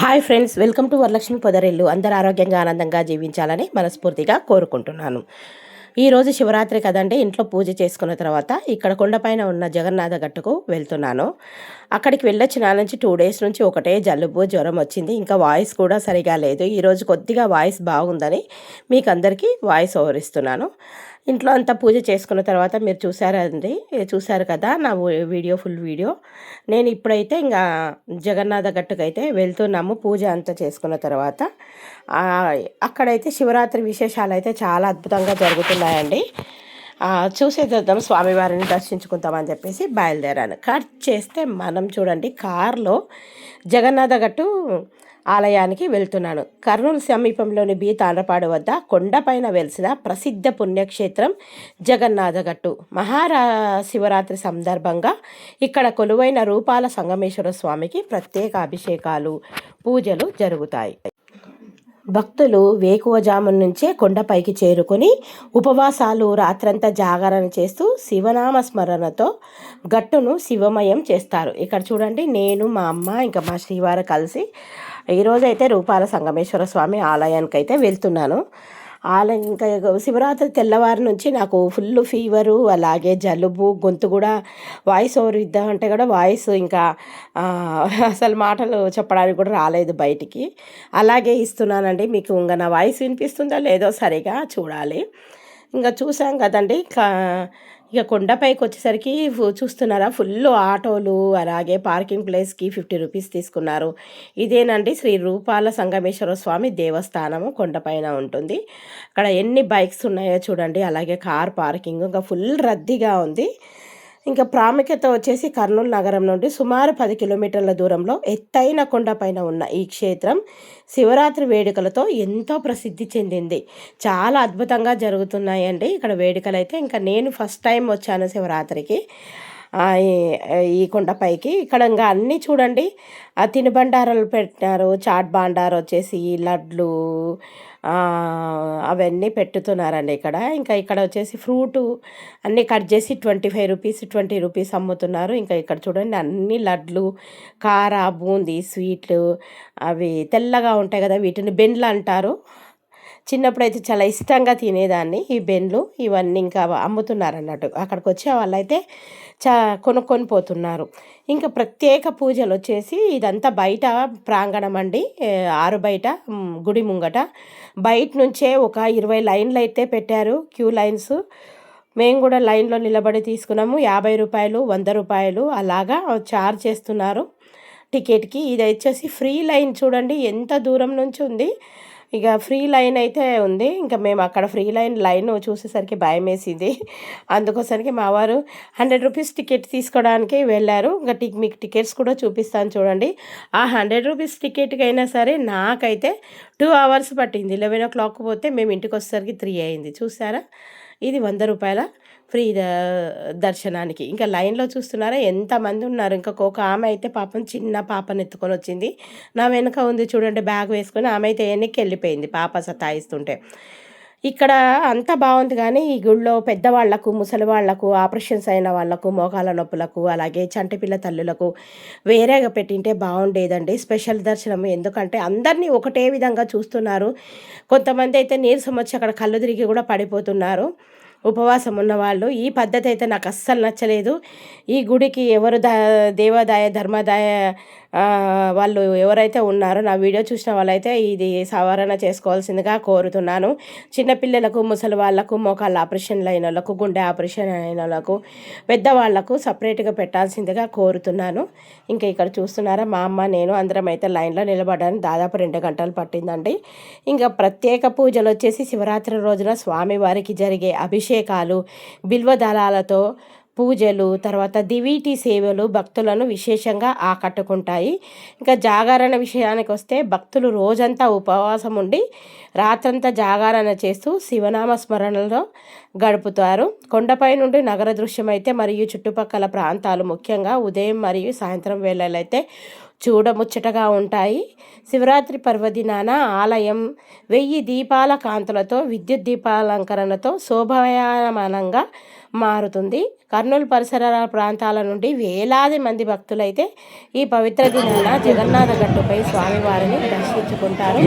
Hi friends, welcome to Varalakshmi Podarillu. అందరూ ఆరోగ్యంగా ఆనందంగా జీవించాలని మనస్ఫూర్తిగా కోరుకుంటున్నాను. ఈరోజు శివరాత్రి కదండి. ఇంట్లో పూజ చేసుకున్న తర్వాత ఇక్కడ కొండపైన ఉన్న జగన్నాథ గట్టుకు వెళ్తున్నాను. అక్కడికి వెళ్ళొచ్చిన నుంచి 2 డేస్ నుంచి ఒకటే జలుబు జ్వరం వచ్చింది. ఇంకా వాయిస్ కూడా సరిగా లేదు. ఈరోజు కొద్దిగా వాయిస్ బాగుందని మీకు అందరికీ వాయిస్ ఓవర్ ఇస్తున్నాను. ఇంట్లో అంతా పూజ చేసుకున్న తర్వాత మీరు చూసారు కదా నా ఫుల్ వీడియో. నేను ఇప్పుడైతే ఇంకా జగన్నాథ గట్టుకైతే వెళ్తున్నాము. పూజ అంతా చేసుకున్న తర్వాత అక్కడైతే శివరాత్రి విశేషాలు అయితే చాలా అద్భుతంగా జరుగుతున్నాయండి. చూసేద్దాం, స్వామివారిని దర్శించుకుందామని చెప్పేసి బయలుదేరాను. కట్ చేస్తే మనం చూడండి, కారులో జగన్నాథ గట్టు ఆలయానికి వెళ్తున్నాను. కర్నూలు సమీపంలోని బి తాండ్రపాడు వద్ద కొండపైన వెలిసిన ప్రసిద్ధ పుణ్యక్షేత్రం జగన్నాథగట్టు. శివరాత్రి సందర్భంగా ఇక్కడ కొలువైన రూపాల సంగమేశ్వర స్వామికి ప్రత్యేక అభిషేకాలు, పూజలు జరుగుతాయి. భక్తులు వేకువజామున నుంచే కొండపైకి చేరుకొని ఉపవాసాలు, రాత్రంతా జాగరణ చేస్తూ శివనామ స్మరణతో గట్టును శివమయం చేస్తారు. ఇక్కడ చూడండి, నేను, మా అమ్మ, ఇంకా మా శ్రీవారు కలిసి ఈరోజైతే రూపాల సంగమేశ్వర స్వామి ఆలయానికి అయితే వెళ్తున్నాను. ఇంకా శివరాత్రి తెల్లవారి నుంచి నాకు ఫుల్ ఫీవరు, అలాగే జలుబు, గొంతు కూడా వాయిస్ ఓవర్ ఇద్దామంటే కూడా వాయిస్ ఇంకా అసలు మాటలు చెప్పడానికి కూడా రాలేదు బయటికి. అలాగే ఇస్తున్నానండి. మీకు ఇంకా నా వాయిస్ వినిపిస్తుందో లేదో సరిగా చూడాలి. ఇంకా చూసాం కదండి. ఇక కొండపైకి వచ్చేసరికి చూస్తున్నారా, ఫుల్ ఆటోలు, అలాగే పార్కింగ్ ప్లేస్కి 50 రూపీస్ తీసుకున్నారు. ఇదేనండి శ్రీ రూపాల సంగమేశ్వర స్వామి దేవస్థానము, కొండపైన ఉంటుంది. అక్కడ ఎన్ని బైక్స్ ఉన్నాయో చూడండి, అలాగే కార్ పార్కింగ్ ఇంకా ఫుల్ రద్దీగా ఉంది. ఇంకా ప్రాముఖ్యత వచ్చేసి కర్నూలు నగరం నుండి సుమారు 10 కిలోమీటర్ల దూరంలో ఎత్తైన కొండపైన ఉన్న ఈ క్షేత్రం శివరాత్రి వేడుకలతో ఎంతో ప్రసిద్ధి చెందింది. చాలా అద్భుతంగా జరుగుతున్నాయండి ఇక్కడ వేడుకలు అయితే. ఇంకా నేను ఫస్ట్ టైం వచ్చాను శివరాత్రికి ఈ కొండపైకి. ఇక్కడ ఇంకా అన్నీ చూడండి, తినుబండారాలు పెట్టినారు. చాట్ బండారు వచ్చేసి లడ్లు అవన్నీ పెట్టుతున్నారండి ఇక్కడ. ఇంకా ఇక్కడ వచ్చేసి ఫ్రూటు అన్నీ కట్ చేసి 25 రూపీస్ 20 రూపీస్ అమ్ముతున్నారు. ఇంకా ఇక్కడ చూడండి, అన్ని లడ్లు, కార, బూందీ, స్వీట్లు, అవి తెల్లగా ఉంటాయి కదా, వీటిని బెండ్లు అంటారు. చిన్నప్పుడైతే చాలా ఇష్టంగా తినేదాన్ని ఈ బెండ్లు. ఇవన్నీ ఇంకా అమ్ముతున్నారు అన్నట్టు. అక్కడికి వచ్చే వాళ్ళైతే కొనుక్కొని పోతున్నారు. ఇంకా ప్రత్యేక పూజలు వచ్చేసి ఇదంతా బయట ప్రాంగణం అండి, ఆరు బయట గుడి ముంగట. బయట నుంచే ఒక 20 లైన్లు అయితే పెట్టారు, క్యూ లైన్స్. మేము కూడా లైన్లో నిలబడి తీసుకున్నాము. 50 రూపాయలు, 100 రూపాయలు అలాగా చార్జ్ చేస్తున్నారు టికెట్కి. ఇది వచ్చేసి ఫ్రీ లైన్. చూడండి ఎంత దూరం నుంచి ఉంది. ఇక ఫ్రీ లైన్ అయితే ఉంది. ఇంకా మేము అక్కడ ఫ్రీ లైన్ చూసేసరికి భయం వేసింది. అందుకోసానికి మా వారు 100 రూపీస్ టికెట్ తీసుకోవడానికి వెళ్ళారు. ఇంకా మీకు టికెట్స్ కూడా చూపిస్తాను చూడండి. ఆ 100 రూపీస్ టికెట్కి అయినా సరే నాకైతే 2 అవర్స్ పట్టింది. 11 o'clock పోతే మేము ఇంటికి వచ్చేసరికి 3 అయింది. చూసారా, ఇది 100 రూపాయల ఫ్రీ దర్శనానికి. ఇంకా లైన్లో చూస్తున్నారా ఎంతమంది ఉన్నారు. ఒక ఆమె అయితే పాపం చిన్న పాపను ఎత్తుకొని వచ్చింది. నా వెనుక ఉంది చూడండి, బ్యాగ్ వేసుకొని. ఆమె అయితే ఎన్నికి వెళ్ళిపోయింది పాప సతాయిస్తుంటే. ఇక్కడ అంతా బాగుంది, కానీ ఈ గుళ్ళో పెద్దవాళ్లకు, ముసలి వాళ్లకు, ఆపరేషన్స్ అయిన వాళ్లకు, మోకాల నొప్పులకు, అలాగే చంటిపిల్ల తల్లులకు వేరేగా పెట్టింటే బాగుండేదండి స్పెషల్ దర్శనం. ఎందుకంటే అందరినీ ఒకటే విధంగా చూస్తున్నారు. కొంతమంది అయితే నీరసం వచ్చి అక్కడ కళ్ళు తిరిగి కూడా పడిపోతున్నారు ఉపవాసం ఉన్నవాళ్ళు. ఈ పద్ధతి అయితే నాకు అస్సలు నచ్చలేదు. ఈ గుడికి ఎవరు దేవాదాయ ధర్మాదాయ వాళ్ళు ఎవరైతే ఉన్నారో నా వీడియో చూసిన వాళ్ళైతే ఇది సవరణ చేసుకోవాల్సిందిగా కోరుతున్నాను. చిన్నపిల్లలకు, ముసలి వాళ్ళకు, మోకాళ్ళ ఆపరేషన్లు అయిన వాళ్ళకు, గుండె ఆపరేషన్ అయిన వాళ్ళకు, పెద్దవాళ్లకు సపరేట్గా పెట్టాల్సిందిగా కోరుతున్నాను. ఇంకా ఇక్కడ చూస్తున్నారా, మా అమ్మ నేను అందరం అయితే లైన్లో నిలబడడానికి దాదాపు 2 గంటలు పట్టిందండి. ఇంకా ప్రత్యేక పూజలు వచ్చేసి శివరాత్రి రోజున స్వామివారికి జరిగే అభిషేకాలు, బిల్వదళాలతో పూజలు, తర్వాత దివీటి సేవలు భక్తులను విశేషంగా ఆకట్టుకుంటాయి. ఇంకా జాగరణ విషయానికి వస్తే భక్తులు రోజంతా ఉపవాసం ఉండి రాత్రంతా జాగరణ చేస్తూ శివనామ స్మరణలో గడుపుతారు. కొండపై నుండి నగర దృశ్యం అయితే మరియు చుట్టుపక్కల ప్రాంతాలు, ముఖ్యంగా ఉదయం మరియు సాయంత్రం వేళలైతే చూడముచ్చటగా ఉంటాయి. శివరాత్రి పర్వదినాన ఆలయం 1000 దీపాల కాంతులతో విద్యుత్ దీపాలంకరణతో శోభాయమానంగా మారుతుంది. కర్నూలు పరిసర ప్రాంతాల నుండి వేలాది మంది భక్తులైతే ఈ పవిత్ర దినాన జగన్నాథ గట్టుపై స్వామివారిని దర్శించుకుంటారు.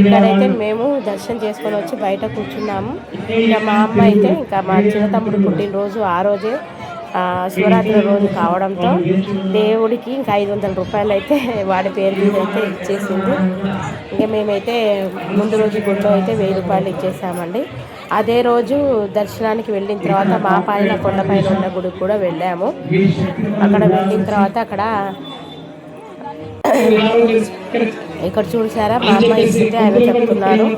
ఇక్కడైతే మేము దర్శనం చేసుకొని వచ్చి బయట కూర్చున్నాము. ఇంకా మా అమ్మ అయితే ఇంకా మా చిన్న తమ్ముడు పుట్టినరోజు ఆ రోజే శివరాత్రి రోజు కావడంతో దేవుడికి ఇంకా 500 రూపాయలు అయితే వాడి పేరు మీద అయితే ఇచ్చేసింది. ఇంకా మేమైతే ముందు రోజు గుడిలో అయితే 1000 రూపాయలు ఇచ్చేసామండి. అదే రోజు దర్శనానికి వెళ్ళిన తర్వాత మా పైన కొండపైన ఉన్న గుడికి కూడా వెళ్ళాము. అక్కడ వెళ్ళిన తర్వాత అక్కడ ఇక్కడ చూసారా మా అమ్మ ఇస్తే ఆయన చెప్తున్నారు.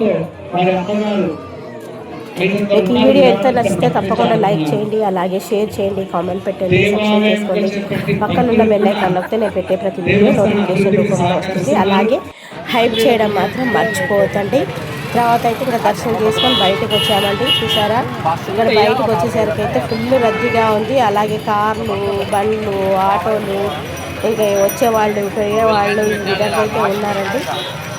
మీకు ఈ వీడియో ఎంత నచ్చితే తప్పకుండా లైక్ చేయండి, అలాగే షేర్ చేయండి, కామెంట్ పెట్టండి, సబ్స్క్రైబ్ చేసుకోండి. పక్కన ఉన్న బెల్ ఐకాన్ నొక్కితే నేను పెట్టే ప్రతి వీడియో నోటిఫికేషన్ రూపంలో వస్తుంది. అలాగే హైప్ చేయడం మాత్రం మర్చిపోవద్దండి. తర్వాత అయితే ఇంకా దర్శనం చేసుకొని బయటకు వచ్చామండి. చూసారా ఇక్కడ బయటకు వచ్చేసరికి అయితే ఫుల్ రద్దీగా ఉంది. అలాగే కార్లు, బండ్లు, ఆటోలు, ఇంకా వచ్చేవాళ్ళు, పోయేవాళ్ళు ఈ విధంగా అయితే ఉన్నారండి.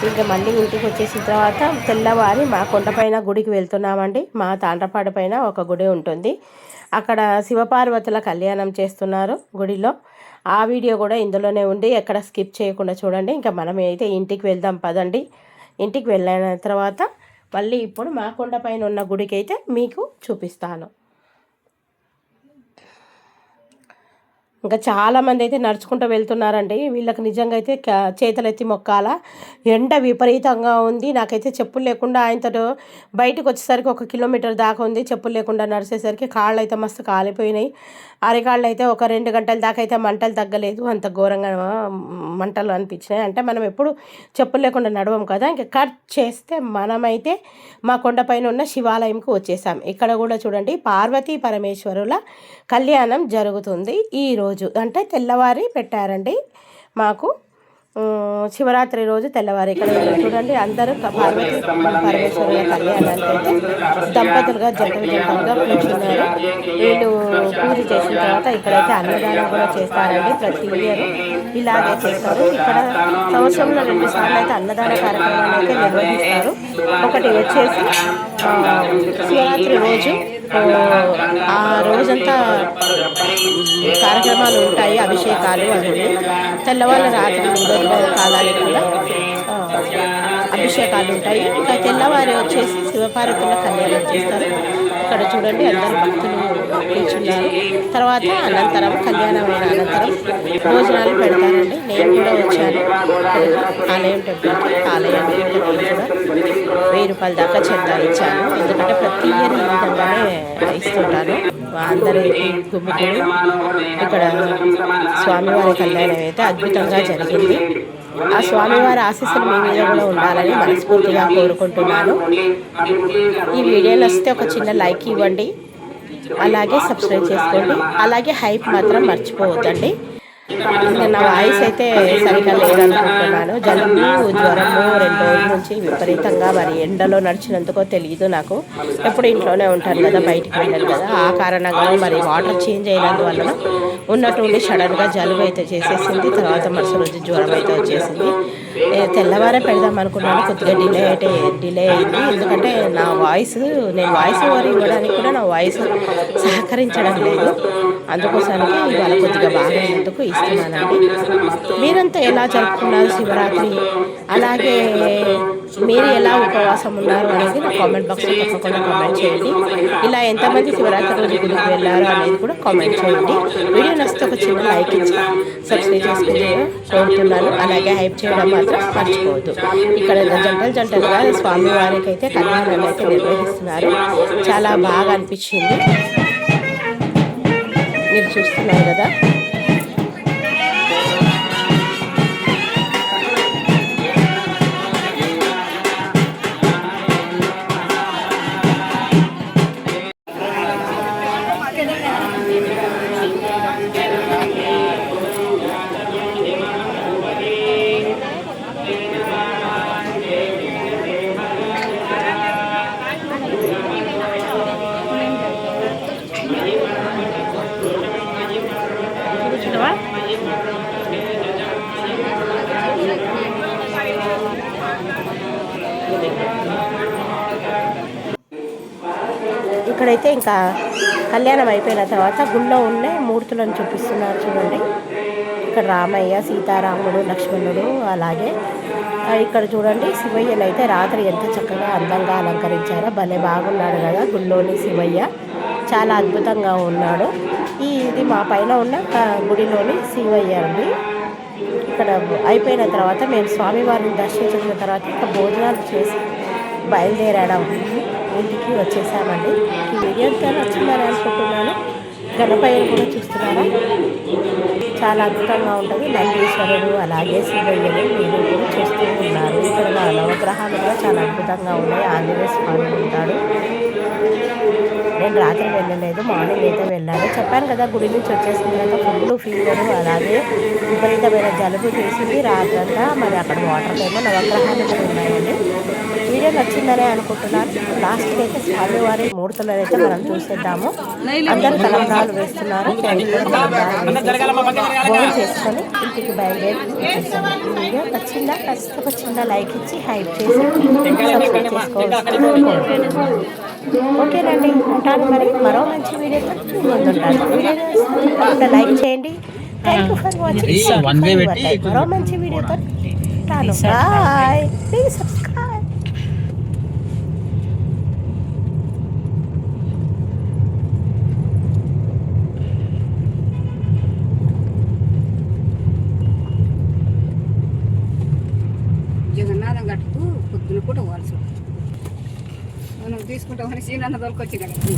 ఇంకా మళ్ళీ ఇంటికి వచ్చేసిన తర్వాత తెల్లవారి మా కొండపైన గుడికి వెళ్తున్నామండి. మా తాండ్రపాడు పైన ఒక గుడి ఉంటుంది. అక్కడ శివపార్వతుల కళ్యాణం చేస్తున్నారు గుడిలో. ఆ వీడియో కూడా ఇందులోనే ఉంది, ఎక్కడ స్కిప్ చేయకుండా చూడండి. ఇంకా మనం అయితే ఇంటికి వెళ్దాం పదండి. ఇంటికి వెళ్ళిన తర్వాత మళ్ళీ ఇప్పుడు మా కొండపైన ఉన్న గుడికి అయితే మీకు చూపిస్తాను. ఇంకా చాలామంది అయితే నడుచుకుంటూ వెళ్తున్నారండి. వీళ్ళకి నిజంగా అయితే చేతులెత్తి మొక్కాల. ఎండ విపరీతంగా ఉంది. నాకైతే చెప్పులు లేకుండా ఆయనతో బయటకు వచ్చేసరికి 1 కిలోమీటర్ దాకా ఉంది. చెప్పులు లేకుండా నడిచేసరికి కాళ్ళు అయితే మస్తు కాలిపోయినాయి. అరికాళ్ళు అయితే ఒక 2 గంటల దాకా అయితే మంటలు తగ్గలేదు. అంత ఘోరంగా మంటలు అనిపించినాయి. అంటే మనం ఎప్పుడు చెప్పులు లేకుండా నడవం కదా. ఇంకా కట్ చేస్తే మనమైతే మా కొండపైన ఉన్న శివాలయంకి వచ్చేసాం. ఇక్కడ కూడా చూడండి పార్వతీ పరమేశ్వరుల కళ్యాణం జరుగుతుంది ఈరోజు. అంటే తెల్లవారి పెట్టారండి మాకు శివరాత్రి రోజు తెల్లవారి. ఇక్కడ చూడండి అందరూ పార్వతీ పరమేశ్వరుల కళ్యాణానికి అయితే దంపతులుగా జంటలుగా కూర్చున్నారు. వీళ్ళు పూజ చేసిన తర్వాత ఇక్కడైతే అన్నదానం కూడా చేస్తారండి. ప్రతి ఇయర్ ఇలాగే చేస్తారు. ఇక్కడ సంవత్సరంలో 2 సార్లు అయితే అన్నదాన కార్యక్రమాన్ని అయితే నిర్వహిస్తారు. ఒకటి వచ్చేసి శివరాత్రి రోజు ఆ రోజంతా కార్యక్రమాలు ఉంటాయి, అభిషేకాలు అవన్నీ. తెల్లవారు రాత్రి కాలాలి కదా అభిషేకాలు ఉంటాయి. ఇంకా తెల్లవారి వచ్చేసి శివపార్వతుల కళ్యాణం చేస్తారు. ఇక్కడ చూడండి అందరు భక్తులు కూర్చున్నారు. తర్వాత అనంతరం కళ్యాణం అయిన అనంతరం భోజనాలు పెడతారండి. నేను కూడా వచ్చాను ఆలయం టెంపుల్కి. ఆలయానికి నేను కూడా 1000 రూపాయల దాకా చందాలు ఇచ్చాను. ఎందుకంటే ప్రతి ఇయర్ ఈ విధంగానే ఇస్తుంటాను. అందరూ గుమ్ముకుని ఇక్కడ స్వామివారి కళ్యాణం అయితే అద్భుతంగా జరిగింది. ఆ స్వామివారి ఆశీస్సులు మీ మీద కూడా ఉండాలని మనస్ఫూర్తిగా కోరుకుంటున్నాను. ఈ వీడియో నచ్చితే ఒక చిన్న లైక్ ఇవ్వండి, అలాగే సబ్స్క్రైబ్ చేసుకోండి, అలాగే హైప్ మాత్రం మర్చిపోవద్దండి. నా వాయిస్ అయితే సరిగ్గా లేదనుకుంటున్నాను. జలుబు, జ్వరము 2 రోజుల నుంచి విపరీతంగా, మరి ఎండలో నడిచినందుకో తెలియదు నాకు. ఎప్పుడు ఇంట్లోనే ఉంటాను కదా, బయటికి వెళ్ళాను కదా, ఆ కారణంగా మరి వాటర్ చేంజ్ అయినందువల్ల ఉన్నట్టుండి సడన్గా జలుబు అయితే చేసేసింది. తర్వాత మరుసటి రోజు జ్వరం అయితే వచ్చేసింది. తెల్లవారే పెడదాం అనుకున్నాను, కొద్దిగా డిలే అయింది. ఎందుకంటే నా వాయిస్, నేను వాయిస్ ఓవర్ ఇవ్వడానికి కూడా నా వాయిస్ సహకరించడం లేదు. అందుకోసానికి ఇవాళ కొద్దిగా బాగానందుకు ఇస్తున్నానండి. మీరంతా ఎలా జరుపుకున్నారు శివరాత్రి, అలాగే మీరు ఎలా ఉపవాసం ఉన్నారు అనేది నా కామెంట్ బాక్స్లో తప్పకుండా కామెంట్ చేయండి. ఇలా ఎంతమంది శివరాత్రి రోజు గుడికి వెళ్ళారు అనేది కూడా కామెంట్ చేయండి. వీడియో నచ్చితే ఒక చిన్న లైక్ ఇచ్చి సబ్స్క్రైబ్ చేసుకుంటే కోరుతున్నాను. అలాగే హైప్ చేయడం మాత్రం మర్చిపోవద్దు. ఇక్కడ జంటలుగా స్వామివారికి అయితే కళ్యాణాన్ని అయితే నిర్వహిస్తున్నారు. చాలా బాగా అనిపించింది. మీరు చూస్తున్నారు కదా. ఇక్కడైతే ఇంకా కళ్యాణం అయిపోయిన తర్వాత గుళ్ళో ఉండే మూర్తులను చూపిస్తున్నారు చూడండి. ఇక్కడ రామయ్య, సీతారాముడు, లక్ష్మణుడు, అలాగే ఇక్కడ చూడండి శివయ్యను అయితే రాత్రి ఎంత చక్కగా అందంగా అలంకరించారో. భలే బాగున్నాడు కదా గుళ్ళోని శివయ్య, చాలా అద్భుతంగా ఉన్నాడు. ఇది మా పైన ఉన్న గుడిలోని శివయ్య అండి. ఇక్కడ అయిపోయిన తర్వాత మేము స్వామివారిని దర్శించుకున్న తర్వాత ఇంకా భోజనాలు చేసి బయలుదేరడం ఇంటికి వచ్చేసామండి. ఈ వీడియో అంతా నచ్చిందని అనుకుంటున్నాను. గణపయ్యను కూడా చూస్తున్నారా, చాలా అద్భుతంగా ఉంటుంది. నందీశ్వరుడు అలాగే శివయ్యను మీరు కూడా చూస్తూ ఉన్నారు. ఇక్కడ నవగ్రహాలు కూడా చాలా అద్భుతంగా ఉన్నాయి. ఆంజనేయ స్వామి ఉంటాడు. నేను రాత్రి వెళ్ళలేదు, మార్నింగ్ అయితే వెళ్ళాను. చెప్పాను కదా గుడి నుంచి వచ్చేసిన తర్వాత ఫుల్ ఫీవరు, అలాగే విపరీతమైన జలుబు చేసింది రాత్రంతా. మరి అక్కడ వాటర్ ఏమో నవగ్రహాలు కూడా ఉన్నాయండి. వీడియో నచ్చిందనే అనుకుంటున్నాను. లాస్ట్కి అయితే స్వామివారి మూర్తులను అయితే మనం చూసేద్దాము. అందరూ తలంబ్రాలు వేస్తున్నారు. భోజనం చేసుకొని ఇంటికి బయలుదేరి వచ్చేసాము. ఈ వీడియో నచ్చిందా? ఖచ్చితంగా చిన్న లైక్ ఇచ్చి హైప్ చేసి సబ్స్క్రైబ్ చేసుకోవచ్చు. ఓకేనండి, ఉంటాను. మరి మరో మంచి వీడియోతో ముందుంటాను. వీడియో లైక్ చేయండి. Thank you for watching. మరో మంచి వీడియోతో ఉంటాను. Bye, please subscribe. జగన్నాథం గట్టుకు పొద్దున పూట పోవాల్సి మనం తీసుకుంటామని సీనన్న దొరికొచ్చి కదా.